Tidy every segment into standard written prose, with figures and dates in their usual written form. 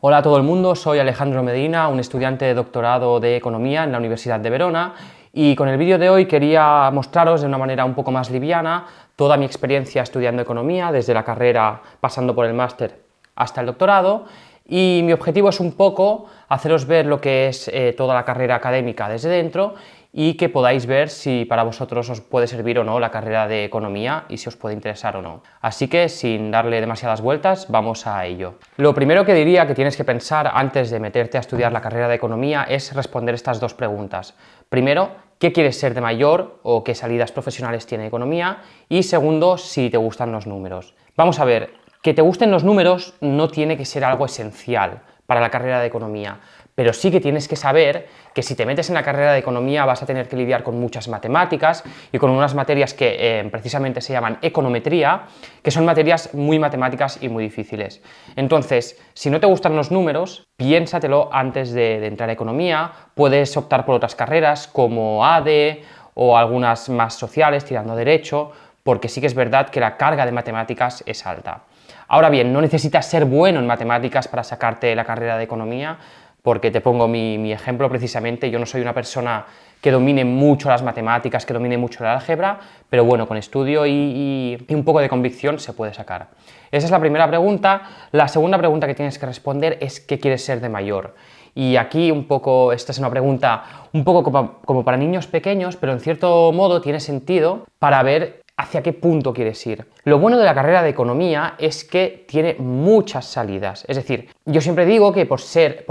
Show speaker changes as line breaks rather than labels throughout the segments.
Hola a todo el mundo, soy Alejandro Medina, un estudiante de doctorado de Economía en la Universidad de Verona, y con el vídeo de hoy quería mostraros de una manera un poco más liviana toda mi experiencia estudiando Economía, desde la carrera pasando por el máster hasta el doctorado, y mi objetivo es un poco haceros ver lo que es toda la carrera académica desde dentro y que podáis ver si para vosotros os puede servir o no la carrera de Economía y si os puede interesar o no. Así que, sin darle demasiadas vueltas, vamos a ello. Lo primero que diría que tienes que pensar antes de meterte a estudiar la carrera de Economía es responder estas dos preguntas. Primero, ¿qué quieres ser de mayor o qué salidas profesionales tiene Economía? Y segundo, si te gustan los números. Vamos a ver, que te gusten los números no tiene que ser algo esencial para la carrera de Economía, pero sí que tienes que saber que si te metes en la carrera de Economía vas a tener que lidiar con muchas matemáticas y con unas materias que precisamente se llaman econometría, que son materias muy matemáticas y muy difíciles. Entonces, si no te gustan los números, piénsatelo antes de entrar a Economía. Puedes optar por otras carreras como ADE o algunas más sociales, tirando a Derecho, porque sí que es verdad que la carga de matemáticas es alta. Ahora bien, no necesitas ser bueno en matemáticas para sacarte la carrera de Economía, porque te pongo mi ejemplo precisamente. Yo no soy una persona que domine mucho las matemáticas, que domine mucho el álgebra, pero bueno, con estudio y un poco de convicción se puede sacar. Esa es la primera pregunta. La segunda pregunta que tienes que responder es ¿qué quieres ser de mayor? Y aquí un poco, esta es una pregunta un poco como para niños pequeños, pero en cierto modo tiene sentido para ver hacia qué punto quieres ir. Lo bueno de la carrera de Economía es que tiene muchas salidas. Es decir, yo siempre digo que por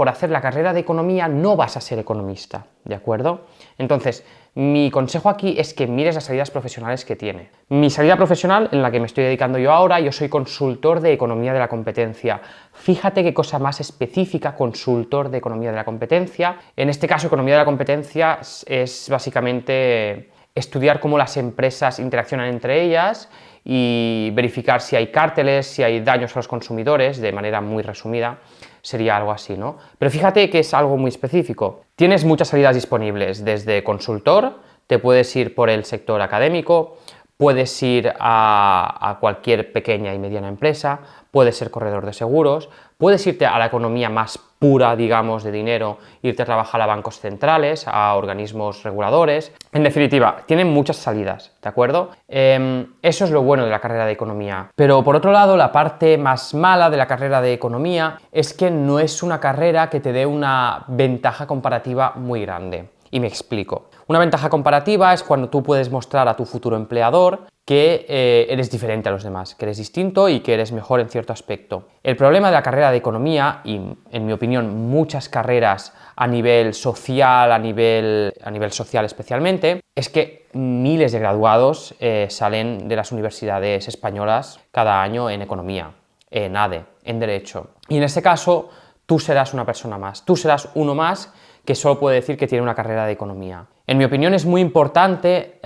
hacer la carrera de Economía no vas a ser economista, ¿de acuerdo? Entonces, mi consejo aquí es que mires las salidas profesionales que tiene. Mi salida profesional, en la que me estoy dedicando yo ahora, yo soy consultor de Economía de la Competencia. Fíjate qué cosa más específica, consultor de Economía de la Competencia. En este caso, Economía de la Competencia es básicamente estudiar cómo las empresas interaccionan entre ellas y verificar si hay cárteles, si hay daños a los consumidores, de manera muy resumida, sería algo así, ¿no? Pero fíjate que es algo muy específico. Tienes muchas salidas disponibles, desde consultor, te puedes ir por el sector académico, puedes ir a cualquier pequeña y mediana empresa, puedes ser corredor de seguros, puedes irte a la economía más pura, digamos, de dinero, irte a trabajar a bancos centrales, a organismos reguladores. En definitiva, tienen muchas salidas, ¿de acuerdo? Eso es lo bueno de la carrera de Economía. Pero por otro lado, la parte más mala de la carrera de Economía es que no es una carrera que te dé una ventaja comparativa muy grande. Y me explico. Una ventaja comparativa es cuando tú puedes mostrar a tu futuro empleador que eres diferente a los demás, que eres distinto y que eres mejor en cierto aspecto. El problema de la carrera de Economía, y en mi opinión muchas carreras a nivel social, a nivel social especialmente, es que miles de graduados salen de las universidades españolas cada año en Economía, en ADE, en Derecho. Y en este caso, tú serás una persona más, tú serás uno más que solo puede decir que tiene una carrera de Economía. En mi opinión es muy importante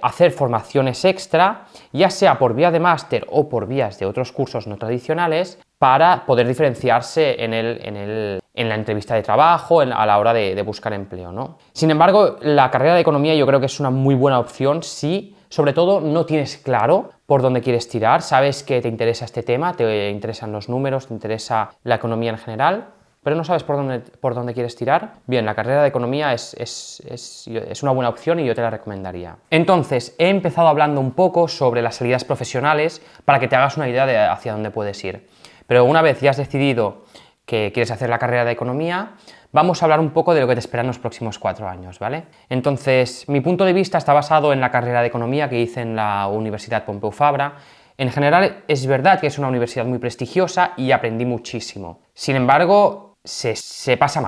hacer formaciones extra, ya sea por vía de máster o por vías de otros cursos no tradicionales, para poder diferenciarse en la entrevista de trabajo, a la hora de buscar empleo, ¿no? Sin embargo, la carrera de Economía yo creo que es una muy buena opción si, sobre todo, no tienes claro por dónde quieres tirar, sabes que te interesa este tema, te interesan los números, te interesa la economía en general, pero no sabes por dónde quieres tirar. Bien, la carrera de Economía es una buena opción y yo te la recomendaría. Entonces, he empezado hablando un poco sobre las salidas profesionales para que te hagas una idea de hacia dónde puedes ir. Pero una vez ya has decidido que quieres hacer la carrera de Economía, vamos a hablar un poco de lo que te espera en los próximos 4 años, ¿vale? Entonces, mi punto de vista está basado en la carrera de Economía que hice en la Universidad Pompeu Fabra. En general, es verdad que es una universidad muy prestigiosa y aprendí muchísimo. Sin embargo, se pasa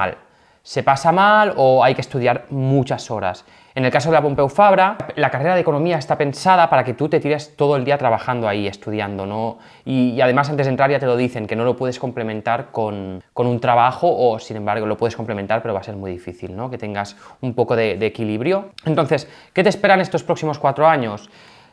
mal o hay que estudiar muchas horas. En el caso de la Pompeu Fabra, la carrera de Economía está pensada para que tú te tires todo el día trabajando ahí, estudiando, ¿no? Y además antes de entrar ya te lo dicen, que no lo puedes complementar con un trabajo, o sin embargo lo puedes complementar, pero va a ser muy difícil, ¿no? Que tengas un poco de equilibrio. Entonces, ¿qué te esperan estos próximos 4 años?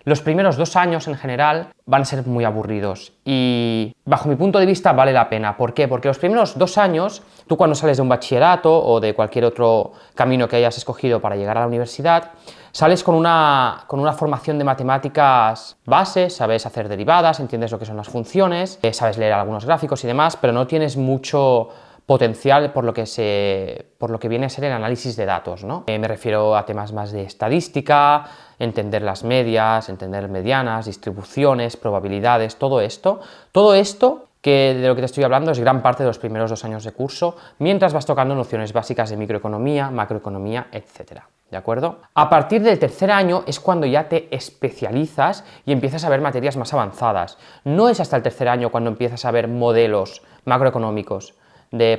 Los primeros 2 años en general van a ser muy aburridos y bajo mi punto de vista vale la pena. ¿Por qué? Porque los primeros 2 años, tú cuando sales de un bachillerato o de cualquier otro camino que hayas escogido para llegar a la universidad, sales con una formación de matemáticas base, sabes hacer derivadas, entiendes lo que son las funciones, sabes leer algunos gráficos y demás, pero no tienes mucho potencial por lo que viene a ser el análisis de datos, ¿no? Me refiero a temas más de estadística, entender las medias, entender medianas, distribuciones, probabilidades, todo esto. Todo esto que de lo que te estoy hablando es gran parte de los primeros 2 años de curso, mientras vas tocando nociones básicas de microeconomía, macroeconomía, etc. ¿De acuerdo? A partir del tercer año es cuando ya te especializas y empiezas a ver materias más avanzadas. No es hasta el tercer año cuando empiezas a ver modelos macroeconómicos,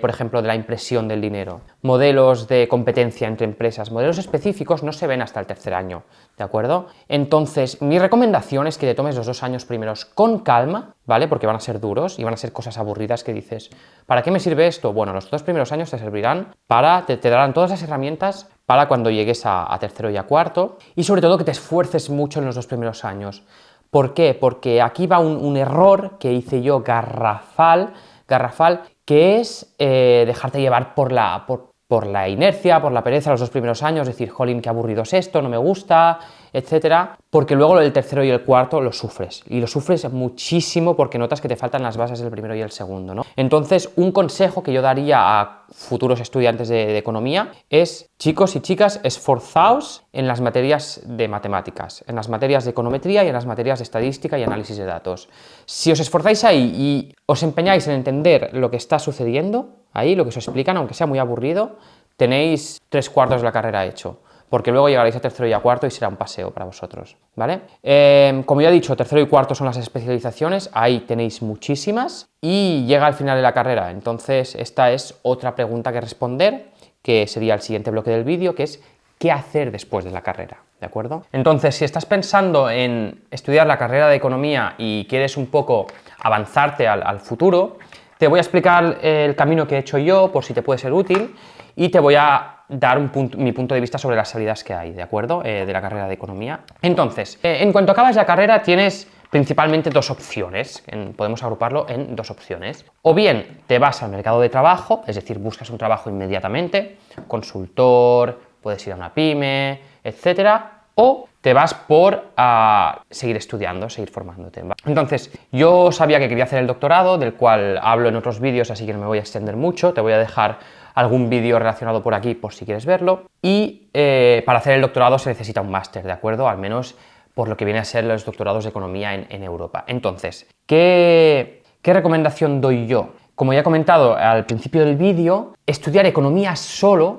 por ejemplo, de la impresión del dinero, modelos de competencia entre empresas, modelos específicos no se ven hasta el tercer año, ¿de acuerdo? Entonces, mi recomendación es que te tomes los 2 años primeros con calma, ¿vale? Porque van a ser duros y van a ser cosas aburridas que dices, ¿para qué me sirve esto? Bueno, los 2 primeros años te servirán te darán todas las herramientas para cuando llegues a tercero y a cuarto, y sobre todo que te esfuerces mucho en los 2 primeros años. ¿Por qué? Porque aquí va un error que hice yo garrafal, que es dejarte llevar por la inercia, por la pereza los 2 primeros años, decir, jolín, qué aburrido es esto, no me gusta, etcétera, porque luego el tercero y el cuarto lo sufres, y lo sufres muchísimo porque notas que te faltan las bases del primero y el segundo, ¿no? Entonces, un consejo que yo daría a futuros estudiantes de economía es, chicos y chicas, esforzaos en las materias de matemáticas, en las materias de econometría y en las materias de estadística y análisis de datos. Si os esforzáis ahí y os empeñáis en entender lo que está sucediendo ahí, lo que os explican, aunque sea muy aburrido, tenéis 3/4 de la carrera hecho, porque luego llegaréis a tercero y a cuarto y será un paseo para vosotros, ¿vale? Como ya he dicho, tercero y cuarto son las especializaciones, ahí tenéis muchísimas, y llega al final de la carrera. Entonces, esta es otra pregunta que responder, que sería el siguiente bloque del vídeo, que es ¿qué hacer después de la carrera? ¿De acuerdo? Entonces, si estás pensando en estudiar la carrera de economía y quieres un poco avanzarte al futuro, te voy a explicar el camino que he hecho yo, por si te puede ser útil, y te voy a dar mi punto de vista sobre las salidas que hay, ¿de acuerdo? De la carrera de economía. Entonces, en cuanto acabas la carrera tienes principalmente 2 opciones, podemos agruparlo en 2 opciones. O bien te vas al mercado de trabajo, es decir, buscas un trabajo inmediatamente, consultor, puedes ir a una pyme, etcétera, o te vas por seguir estudiando, seguir formándote. Entonces, yo sabía que quería hacer el doctorado, del cual hablo en otros vídeos, así que no me voy a extender mucho, te voy a dejar algún vídeo relacionado por aquí por si quieres verlo, y para hacer el doctorado se necesita un máster, ¿de acuerdo? Al menos por lo que viene a ser los doctorados de economía en Europa. Entonces, ¿qué recomendación doy yo? Como ya he comentado al principio del vídeo, estudiar economía solo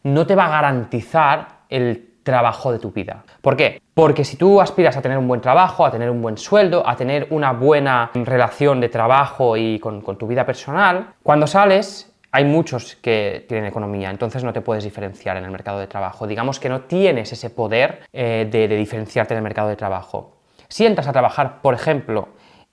no te va a garantizar el trabajo de tu vida. ¿Por qué? Porque si tú aspiras a tener un buen trabajo, a tener un buen sueldo, a tener una buena relación de trabajo y con tu vida personal, cuando sales hay muchos que tienen economía, entonces no te puedes diferenciar en el mercado de trabajo. Digamos que no tienes ese poder de diferenciarte en el mercado de trabajo. Si entras a trabajar, por ejemplo,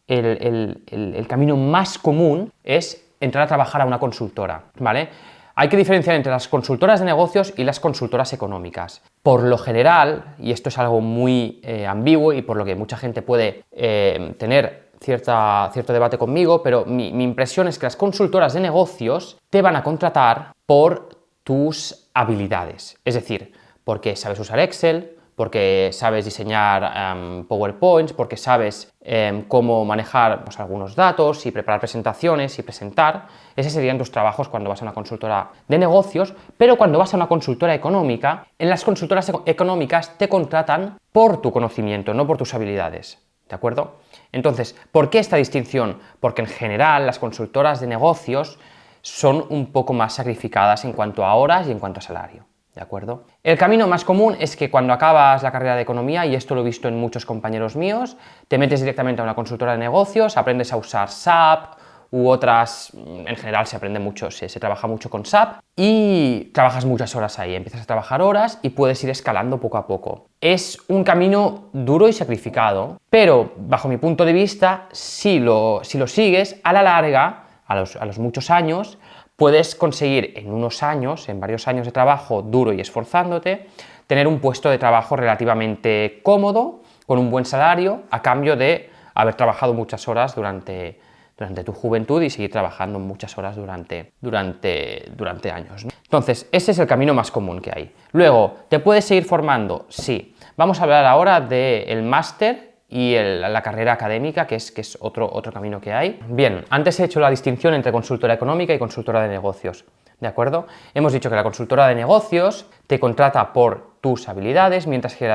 el camino más común es entrar a trabajar a una consultora, ¿vale? Hay que diferenciar entre las consultoras de negocios y las consultoras económicas. Por lo general, y esto es algo muy ambiguo y por lo que mucha gente puede tener cierto debate conmigo, pero mi impresión es que las consultoras de negocios te van a contratar por tus habilidades, es decir, porque sabes usar Excel, porque sabes diseñar PowerPoints, porque sabes cómo manejar algunos datos y preparar presentaciones y presentar. Esos serían tus trabajos cuando vas a una consultora de negocios, pero cuando vas a una consultora económica, en las consultoras económicas te contratan por tu conocimiento, no por tus habilidades, ¿de acuerdo? Entonces, ¿por qué esta distinción? Porque en general las consultoras de negocios son un poco más sacrificadas en cuanto a horas y en cuanto a salario. ¿De acuerdo? El camino más común es que cuando acabas la carrera de economía, y esto lo he visto en muchos compañeros míos, te metes directamente a una consultora de negocios, aprendes a usar SAP u otras, en general se aprende mucho, se trabaja mucho con SAP y trabajas muchas horas ahí, empiezas a trabajar horas y puedes ir escalando poco a poco. Es un camino duro y sacrificado, pero bajo mi punto de vista, si lo sigues, a la larga, a los muchos años, puedes conseguir en unos años, en varios años de trabajo duro y esforzándote, tener un puesto de trabajo relativamente cómodo, con un buen salario, a cambio de haber trabajado muchas horas durante tu juventud y seguir trabajando muchas horas durante años, ¿no? Entonces, ese es el camino más común que hay. Luego, ¿te puedes seguir formando? Sí. Vamos a hablar ahora del máster y la carrera académica, que es otro camino que hay. Bien, antes he hecho la distinción entre consultora económica y consultora de negocios, ¿de acuerdo? Hemos dicho que la consultora de negocios te contrata por tus habilidades, mientras que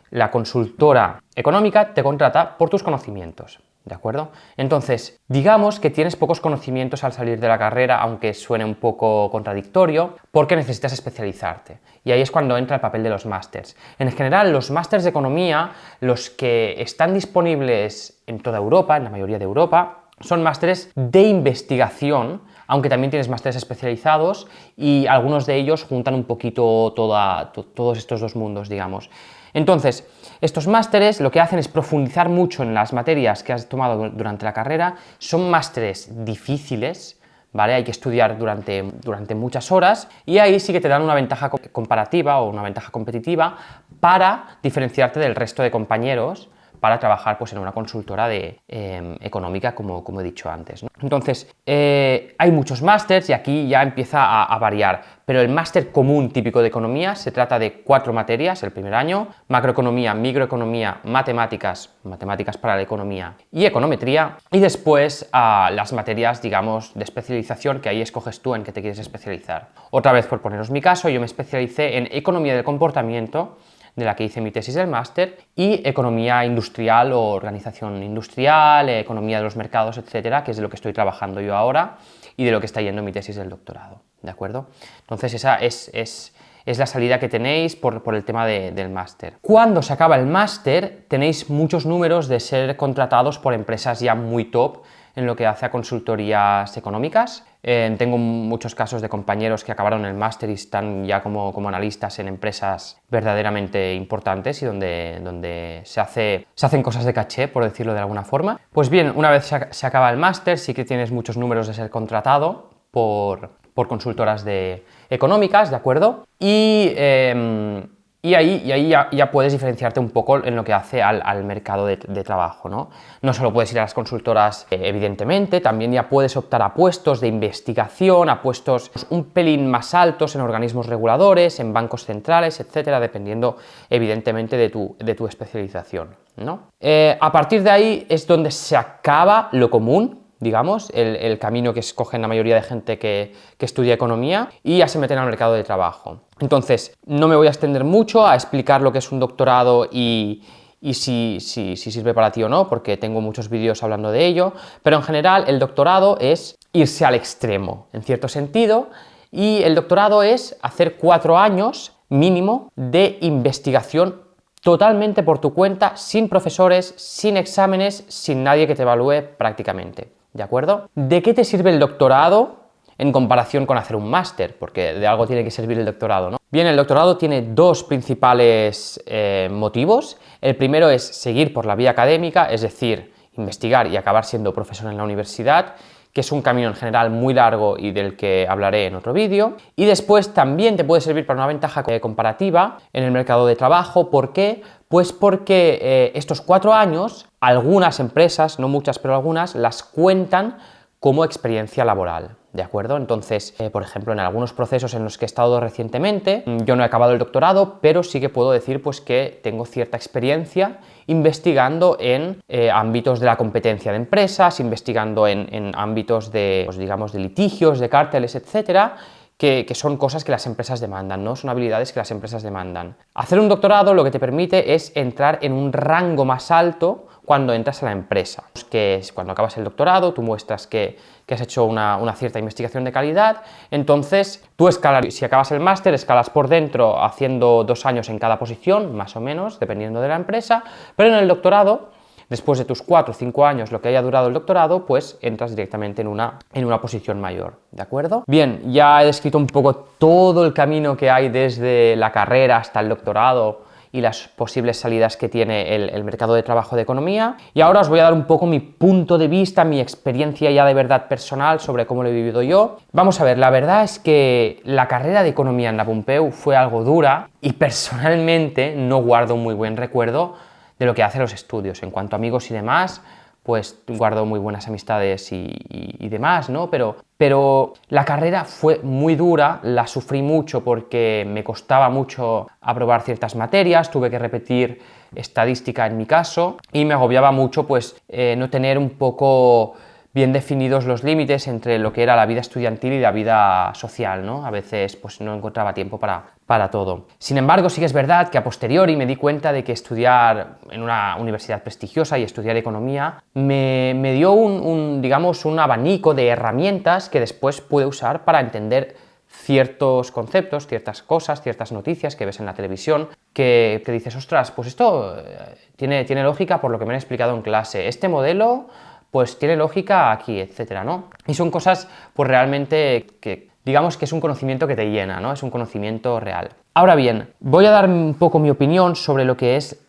la consultora económica te contrata por tus conocimientos, ¿de acuerdo? Entonces, digamos que tienes pocos conocimientos al salir de la carrera, aunque suene un poco contradictorio, porque necesitas especializarte. Y ahí es cuando entra el papel de los másters. En general, los másters de economía, los que están disponibles en toda Europa, en la mayoría de Europa, son másteres de investigación, aunque también tienes másteres especializados y algunos de ellos juntan un poquito todos estos dos mundos, digamos. Entonces, estos másteres lo que hacen es profundizar mucho en las materias que has tomado durante la carrera. Son másteres difíciles, ¿vale? Hay que estudiar durante muchas horas y ahí sí que te dan una ventaja comparativa o una ventaja competitiva para diferenciarte del resto de compañeros para trabajar pues, en una consultora económica, como he dicho antes, ¿no? Entonces, hay muchos másters y aquí ya empieza a variar, pero el máster común típico de economía se trata de 4 materias el primer año: macroeconomía, microeconomía, matemáticas para la economía y econometría, y después las materias, digamos, de especialización, que ahí escoges tú en qué te quieres especializar. Otra vez, por poneros mi caso, yo me especialicé en economía del comportamiento, de la que hice mi tesis del máster, y economía industrial o organización industrial, economía de los mercados, etcétera, que es de lo que estoy trabajando yo ahora y de lo que está yendo mi tesis del doctorado, ¿de acuerdo? Entonces esa es la salida que tenéis por el tema del máster. Cuando se acaba el máster tenéis muchos números de ser contratados por empresas ya muy top en lo que hace a consultorías económicas. Tengo muchos casos de compañeros que acabaron el máster y están ya como analistas en empresas verdaderamente importantes y donde se hacen cosas de caché, por decirlo de alguna forma. Pues bien, una vez se acaba el máster, sí que tienes muchos números de ser contratado por consultoras económicas, ¿de acuerdo? Y ahí ya puedes diferenciarte un poco en lo que hace al mercado de trabajo, ¿no? No solo puedes ir a las consultoras, evidentemente, también ya puedes optar a puestos de investigación, a puestos un pelín más altos en organismos reguladores, en bancos centrales, etcétera, dependiendo, evidentemente, de tu especialización, ¿no? A partir de ahí es donde se acaba lo común, digamos, el camino que escogen la mayoría de gente que estudia economía, y ya se meten al mercado de trabajo. Entonces, no me voy a extender mucho a explicar lo que es un doctorado y si sirve para ti o no, porque tengo muchos vídeos hablando de ello, pero en general el doctorado es irse al extremo, en cierto sentido, y el doctorado es hacer 4 años mínimo de investigación totalmente por tu cuenta, sin profesores, sin exámenes, sin nadie que te evalúe prácticamente. ¿De acuerdo? ¿De qué te sirve el doctorado en comparación con hacer un máster? Porque de algo tiene que servir el doctorado, ¿no? Bien, el doctorado tiene 2 principales motivos. El primero es seguir por la vía académica, es decir, investigar y acabar siendo profesor en la universidad, que es un camino en general muy largo y del que hablaré en otro vídeo. Y después también te puede servir para una ventaja comparativa en el mercado de trabajo. ¿Por qué? Pues porque estos 4 años, algunas empresas, no muchas, pero algunas, las cuentan como experiencia laboral, ¿de acuerdo? Entonces, por ejemplo, en algunos procesos en los que he estado recientemente, yo no he acabado el doctorado, pero sí que puedo decir pues, que tengo cierta experiencia investigando en ámbitos de la competencia de empresas, investigando en ámbitos de, pues, digamos, de litigios, de cárteles, etcétera, que son cosas que las empresas demandan, ¿no? Son habilidades que las empresas demandan. Hacer un doctorado lo que te permite es entrar en un rango más alto cuando entras a la empresa. Que es cuando acabas el doctorado, tú muestras que has hecho una cierta investigación de calidad, entonces tú escalas, si acabas el máster, escalas por dentro haciendo 2 años en cada posición, más o menos, dependiendo de la empresa, pero en el doctorado, después de tus 4 o 5 años, lo que haya durado el doctorado, pues entras directamente en una posición mayor, ¿de acuerdo? Bien, ya he descrito un poco todo el camino que hay desde la carrera hasta el doctorado y las posibles salidas que tiene el mercado de trabajo de economía, y ahora os voy a dar un poco mi punto de vista, mi experiencia ya de verdad personal sobre cómo lo he vivido yo. Vamos a ver, la verdad es que la carrera de economía en la Pompeu fue algo dura y personalmente no guardo un muy buen recuerdo de lo que hace los estudios. En cuanto a amigos y demás, pues guardo muy buenas amistades y demás, ¿no? Pero la carrera fue muy dura, la sufrí mucho porque me costaba mucho aprobar ciertas materias, tuve que repetir estadística en mi caso, y me agobiaba mucho pues no tener un poco bien definidos los límites entre lo que era la vida estudiantil y la vida social, ¿no? A veces pues no encontraba tiempo para todo. Sin embargo, sí que es verdad que a posteriori me di cuenta de que estudiar en una universidad prestigiosa y estudiar economía me dio digamos, un abanico de herramientas que después pude usar para entender ciertos conceptos, ciertas cosas, ciertas noticias que ves en la televisión, que dices, ostras, pues esto tiene lógica por lo que me han explicado en clase, este modelo pues tiene lógica aquí, etcétera, ¿no? Y son cosas pues realmente que digamos que es un conocimiento que te llena, ¿no? Es un conocimiento real. Ahora bien, voy a dar un poco mi opinión sobre lo que es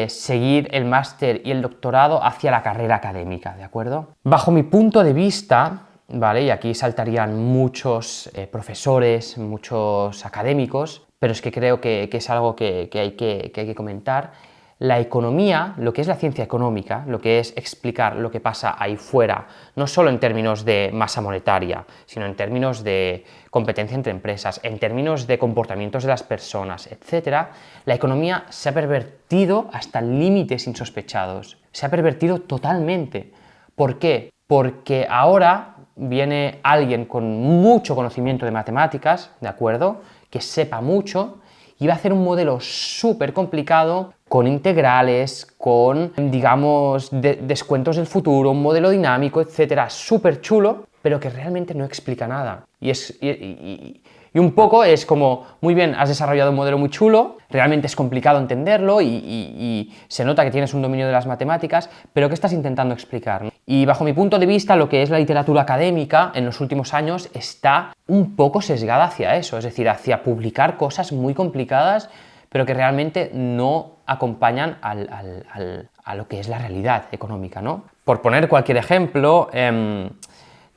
seguir el máster y el doctorado hacia la carrera académica, ¿de acuerdo? Bajo mi punto de vista, ¿vale? Y aquí saltarían muchos profesores, muchos académicos, pero es que creo que es algo que hay que comentar. La economía, lo que es la ciencia económica, lo que es explicar lo que pasa ahí fuera, no solo en términos de masa monetaria, sino en términos de competencia entre empresas, en términos de comportamientos de las personas, etc., la economía se ha pervertido hasta límites insospechados. Se ha pervertido totalmente. ¿Por qué? Porque ahora viene alguien con mucho conocimiento de matemáticas, ¿de acuerdo?, que sepa mucho, y va a hacer un modelo súper complicado con integrales, con, digamos, descuentos del futuro, un modelo dinámico, etcétera, súper chulo, pero que realmente no explica nada. Y un poco es como, muy bien, has desarrollado un modelo muy chulo, realmente es complicado entenderlo y se nota que tienes un dominio de las matemáticas, pero ¿qué estás intentando explicar? Y bajo mi punto de vista, lo que es la literatura académica en los últimos años está un poco sesgada hacia eso, es decir, hacia publicar cosas muy complicadas, pero que realmente no acompañan a lo que es la realidad económica, ¿no? Por poner cualquier ejemplo,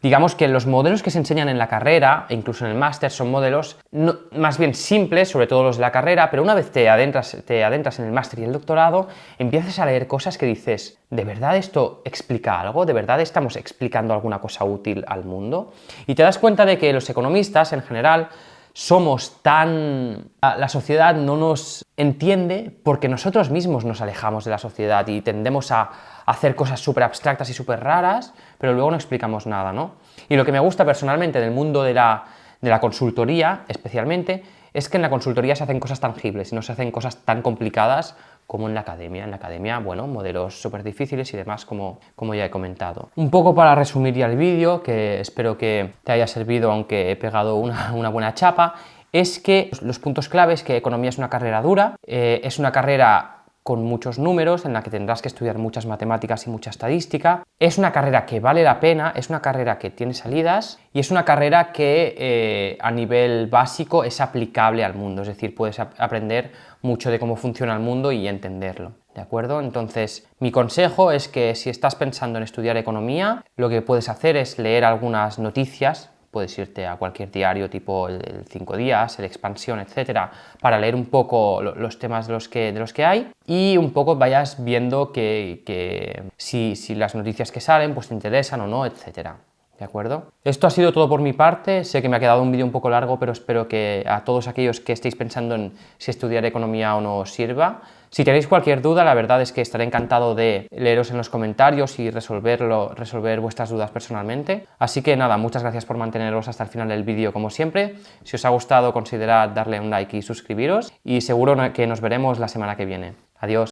digamos que los modelos que se enseñan en la carrera, e incluso en el máster, son modelos más bien simples, sobre todo los de la carrera, pero una vez te adentras en el máster y el doctorado, empiezas a leer cosas que dices, ¿de verdad esto explica algo? ¿De verdad estamos explicando alguna cosa útil al mundo? Y te das cuenta de que los economistas, en general, somos tan... La sociedad no nos entiende porque nosotros mismos nos alejamos de la sociedad y tendemos a hacer cosas súper abstractas y súper raras, pero luego no explicamos nada, ¿no? Y lo que me gusta personalmente del mundo de la consultoría, especialmente, es que en la consultoría se hacen cosas tangibles y no se hacen cosas tan complicadas como en la academia. En la academia, bueno, modelos súper difíciles y demás, como ya he comentado. Un poco para resumir ya el vídeo, que espero que te haya servido, aunque he pegado una buena chapa, es que los puntos claves, que economía es una carrera dura, es una carrera con muchos números, en la que tendrás que estudiar muchas matemáticas y mucha estadística. Es una carrera que vale la pena, es una carrera que tiene salidas y es una carrera que a nivel básico es aplicable al mundo, es decir, puedes aprender mucho de cómo funciona el mundo y entenderlo, ¿de acuerdo? Entonces, mi consejo es que si estás pensando en estudiar economía, lo que puedes hacer es leer algunas noticias. Puedes irte a cualquier diario tipo el 5 días, el Expansión, etcétera, para leer un poco los temas de los que hay y un poco vayas viendo que si las noticias que salen pues te interesan o no, etcétera. ¿De acuerdo? Esto ha sido todo por mi parte. Sé que me ha quedado un vídeo un poco largo, pero espero que a todos aquellos que estéis pensando en si estudiar economía o no os sirva. Si tenéis cualquier duda, la verdad es que estaré encantado de leeros en los comentarios y resolver vuestras dudas personalmente. Así que nada, muchas gracias por manteneros hasta el final del vídeo como siempre. Si os ha gustado, considerad darle un like y suscribiros y seguro que nos veremos la semana que viene. Adiós.